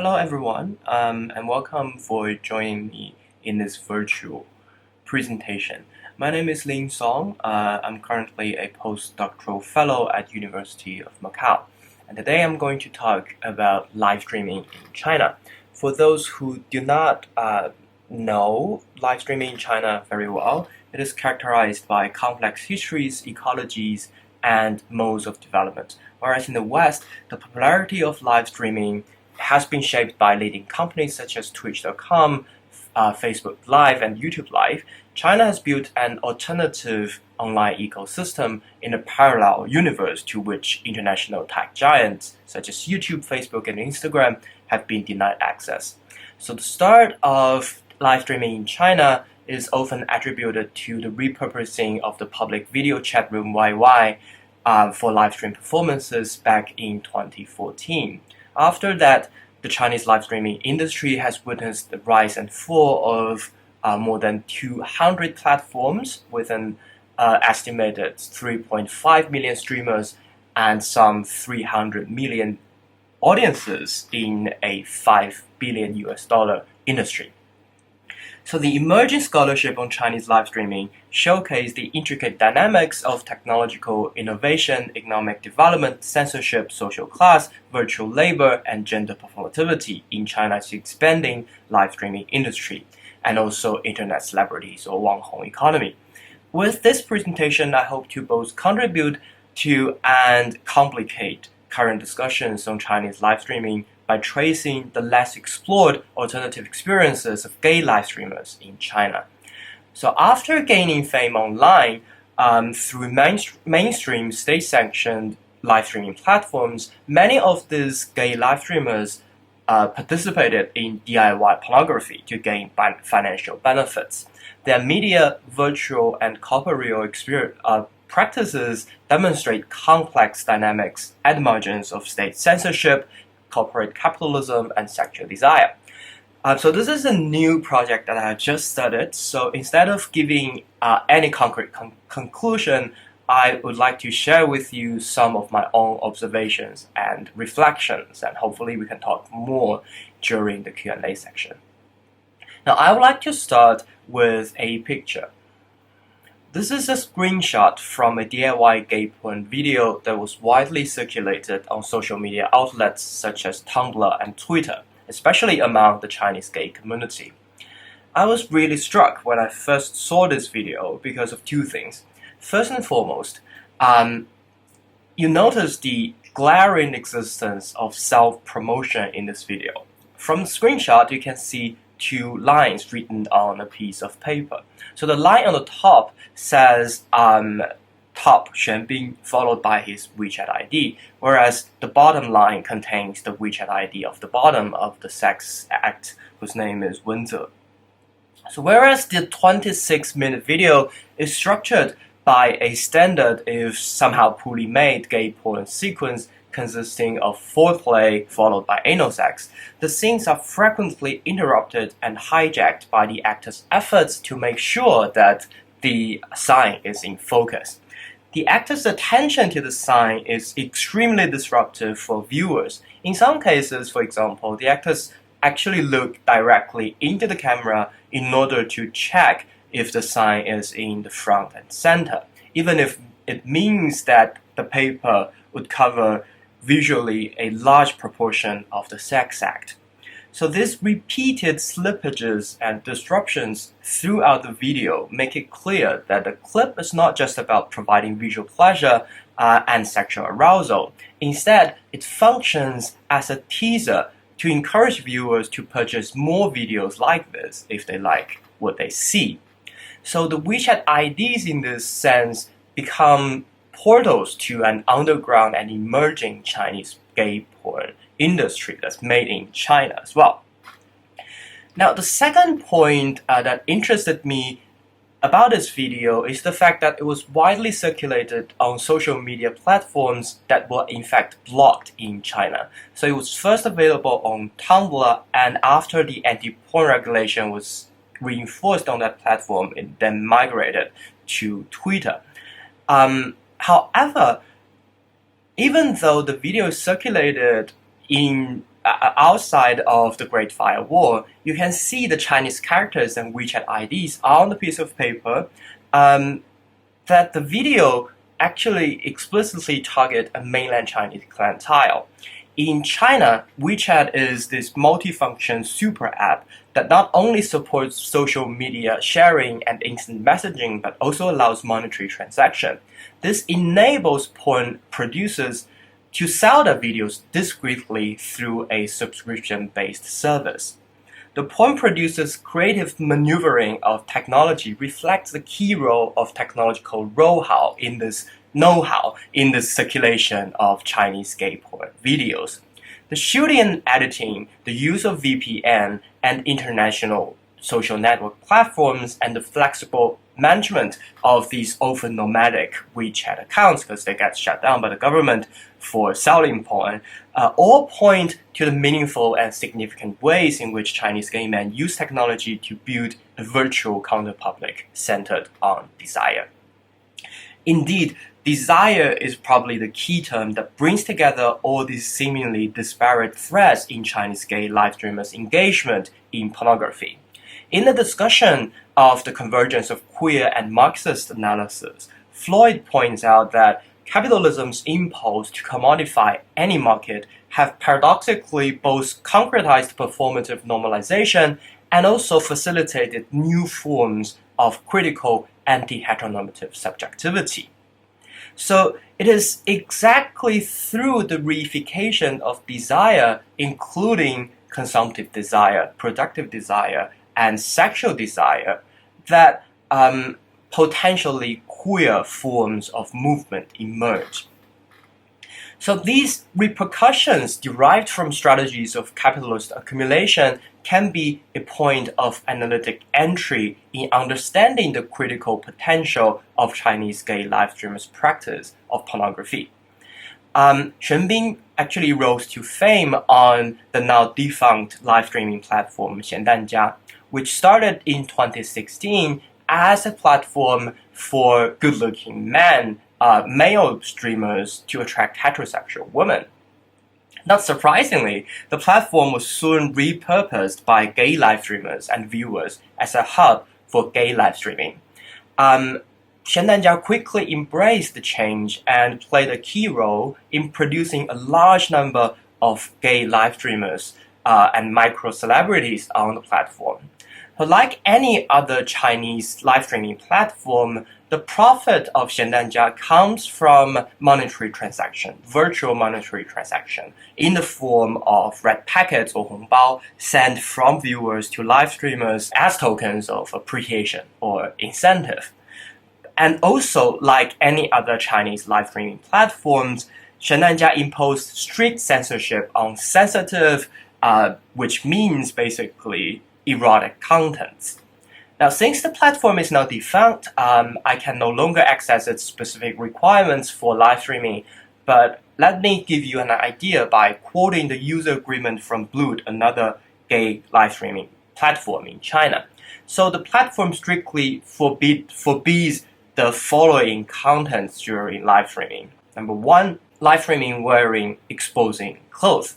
Hello everyone, and welcome for joining me in this virtual presentation. My name is Lin Song. I'm currently a postdoctoral fellow at University of Macau, and today I'm going to talk about live streaming in China. For those who do not know live streaming in China very well, it is characterized by complex histories, ecologies, and modes of development. Whereas in the West, the popularity of live streaming has been shaped by leading companies such as Twitch.com, Facebook Live, and YouTube Live. China has built an alternative online ecosystem in a parallel universe to which international tech giants such as YouTube, Facebook, and Instagram have been denied access. So the start of live streaming in China is often attributed to the repurposing of the public video chat room YY for live stream performances back in 2014. After that, the Chinese live streaming industry has witnessed the rise and fall of more than 200 platforms with an estimated 3.5 million streamers and some 300 million audiences in a $5 billion industry. So the emerging scholarship on Chinese live streaming showcased the intricate dynamics of technological innovation, economic development, censorship, social class, virtual labor, and gender performativity in China's expanding live streaming industry, and also internet celebrities or Wang Hong economy. With this presentation, I hope to both contribute to and complicate current discussions on Chinese live streaming by tracing the less explored alternative experiences of gay live streamers in China. So after gaining fame online through mainstream state-sanctioned live streaming platforms, many of these gay live streamers participated in DIY pornography to gain financial benefits. Their media, virtual, and corporeal practices demonstrate complex dynamics at the margins of state censorship, corporate capitalism, and sexual desire. So this is a new project that I just started. So instead of giving any concrete conclusion, I would like to share with you some of my own observations and reflections, and hopefully we can talk more during the Q&A section. Now, I would like to start with a picture. This is a screenshot from a DIY gay porn video that was widely circulated on social media outlets such as Tumblr and Twitter, especially among the Chinese gay community. I was really struck when I first saw this video because of two things. First and foremost, you notice the glaring existence of self-promotion in this video. From the screenshot, you can see two lines written on a piece of paper. So the line on the top says top Xuanbing followed by his WeChat ID, whereas the bottom line contains the WeChat ID of the bottom of the sex act, whose name is Wenze. So whereas the 26-minute video is structured by a standard, if somehow poorly made, gay porn sequence consisting of foreplay followed by anal sex, the scenes are frequently interrupted and hijacked by the actor's efforts to make sure that the sign is in focus. The actor's attention to the sign is extremely disruptive for viewers. In some cases, for example, the actors actually look directly into the camera in order to check if the sign is in the front and center, even if it means that the paper would cover visually a large proportion of the sex act. So these repeated slippages and disruptions throughout the video make it clear that the clip is not just about providing visual pleasure and sexual arousal. Instead, it functions as a teaser to encourage viewers to purchase more videos like this if they like what they see. So the WeChat IDs in this sense become portals to an underground and emerging Chinese gay porn industry that's made in China as well. Now, the second point that interested me about this video is the fact that it was widely circulated on social media platforms that were in fact blocked in China. So it was first available on Tumblr, and after the anti-porn regulation was reinforced on that platform, it then migrated to Twitter. However, even though the video is circulated in outside of the Great Firewall, you can see the Chinese characters and WeChat IDs on the piece of paper. That the video actually explicitly target a mainland Chinese clientele. In China, WeChat is this multifunction super app that not only supports social media sharing and instant messaging, but also allows monetary transaction. This enables porn producers to sell their videos discreetly through a subscription-based service. The porn producer's creative maneuvering of technology reflects the key role of technological know-how in this circulation of Chinese gay porn videos. The shooting and editing, the use of VPN and international social network platforms, and the flexible management of these often nomadic WeChat accounts, because they get shut down by the government for selling porn, all point to the meaningful and significant ways in which Chinese gay men use technology to build a virtual counterpublic centered on desire. Indeed, desire is probably the key term that brings together all these seemingly disparate threads in Chinese gay live streamers' engagement in pornography. In the discussion of the convergence of queer and Marxist analysis, Floyd points out that capitalism's impulse to commodify any market have paradoxically both concretized performative normalization and also facilitated new forms of critical anti-heteronormative subjectivity. So it is exactly through the reification of desire, including consumptive desire, productive desire, and sexual desire, that potentially queer forms of movement emerge. So these repercussions derived from strategies of capitalist accumulation can be a point of analytic entry in understanding the critical potential of Chinese gay live streamers' practice of pornography. Shen Bing actually rose to fame on the now defunct live streaming platform Xiandanjia, which started in 2016 as a platform for good-looking men, male streamers, to attract heterosexual women. Not surprisingly, the platform was soon repurposed by gay live streamers and viewers as a hub for gay live streaming. Xiandanjia quickly embraced the change and played a key role in producing a large number of gay live streamers and microcelebrities on the platform. But like any other Chinese live streaming platform, the profit of Xiandanjia comes from monetary transaction, virtual monetary transaction, in the form of red packets or hongbao sent from viewers to live streamers as tokens of appreciation or incentive. And also, like any other Chinese live streaming platforms, Xiandanjia imposed strict censorship on sensitive, which means basically erotic contents. Now, since the platform is now defunct, I can no longer access its specific requirements for live streaming, but let me give you an idea by quoting the user agreement from Blood, another gay live streaming platform in China. So the platform strictly forbids the following contents during live streaming. Number 1, live streaming wearing exposing clothes.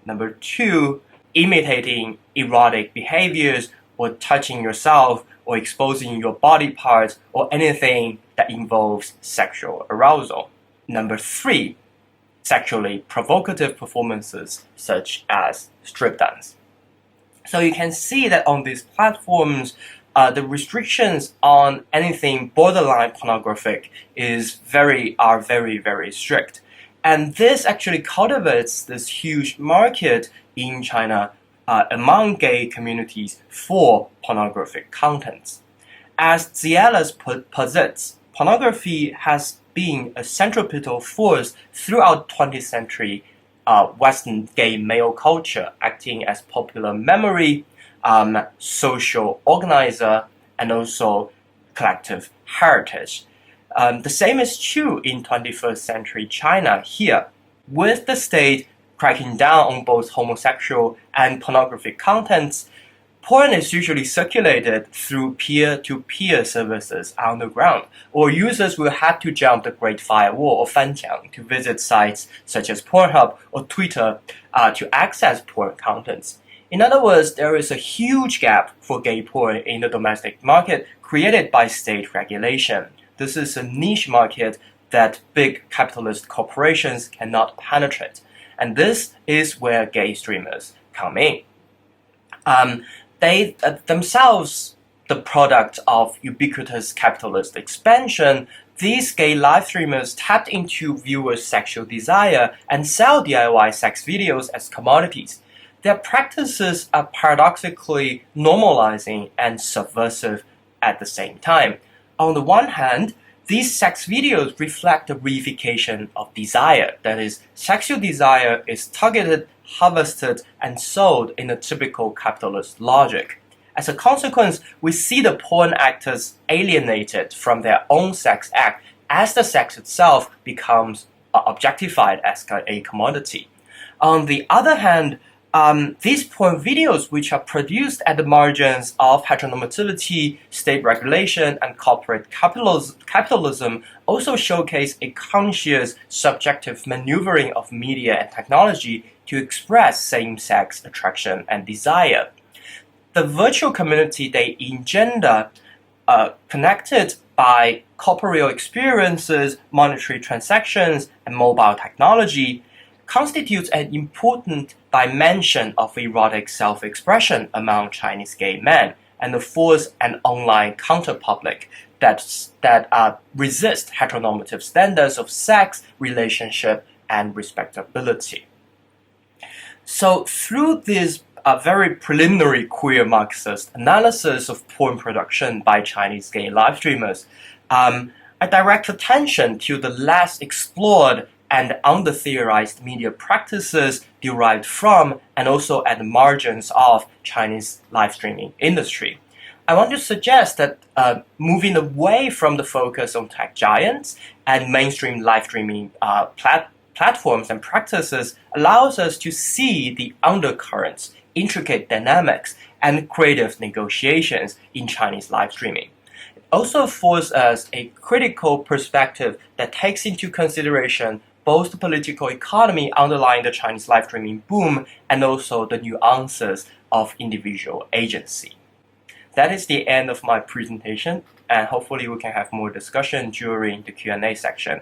Number 2, imitating erotic behaviors or touching yourself or exposing your body parts or anything that involves sexual arousal. Number 3, sexually provocative performances such as strip dance. So you can see that on these platforms, the restrictions on anything borderline pornographic are very, very strict. And this actually cultivates this huge market in China among gay communities for pornographic contents. As Zielas posits, pornography has been a centripetal force throughout 20th century Western gay male culture, acting as popular memory, social organizer, and also collective heritage. The same is true in 21st century China here, with the state cracking down on both homosexual and pornographic contents. porn is usually circulated through peer-to-peer services on the ground, or users will have to jump the Great Firewall or Fanjiang to visit sites such as Pornhub or Twitter to access porn contents. In other words, there is a huge gap for gay porn in the domestic market created by state regulation. This is a niche market that big capitalist corporations cannot penetrate. And this is where gay streamers come in. They themselves the product of ubiquitous capitalist expansion. These gay live streamers tapped into viewers' sexual desire and sell DIY sex videos as commodities. Their practices are paradoxically normalizing and subversive at the same time. On the one hand, these sex videos reflect the reification of desire. That is, sexual desire is targeted, harvested, and sold in a typical capitalist logic. As a consequence, we see the porn actors alienated from their own sex act as the sex itself becomes objectified as a commodity. On the other hand, these porn videos, which are produced at the margins of heteronormativity, state regulation, and corporate capitalism, also showcase a conscious, subjective maneuvering of media and technology to express same-sex attraction and desire. The virtual community they engender, connected by corporeal experiences, monetary transactions, and mobile technology, constitutes an important dimension of erotic self-expression among Chinese gay men and affords an online counterpublic that resist heteronormative standards of sex, relationship, and respectability. So through this very preliminary queer Marxist analysis of porn production by Chinese gay live streamers, I direct attention to the less explored and under-theorized media practices derived from and also at the margins of Chinese live streaming industry. I want to suggest that moving away from the focus on tech giants and mainstream live streaming platforms and practices allows us to see the undercurrents, intricate dynamics, and creative negotiations in Chinese live streaming. It also affords us a critical perspective that takes into consideration both the political economy underlying the Chinese live streaming boom and also the nuances of individual agency. That is the end of my presentation, and hopefully we can have more discussion during the Q&A section.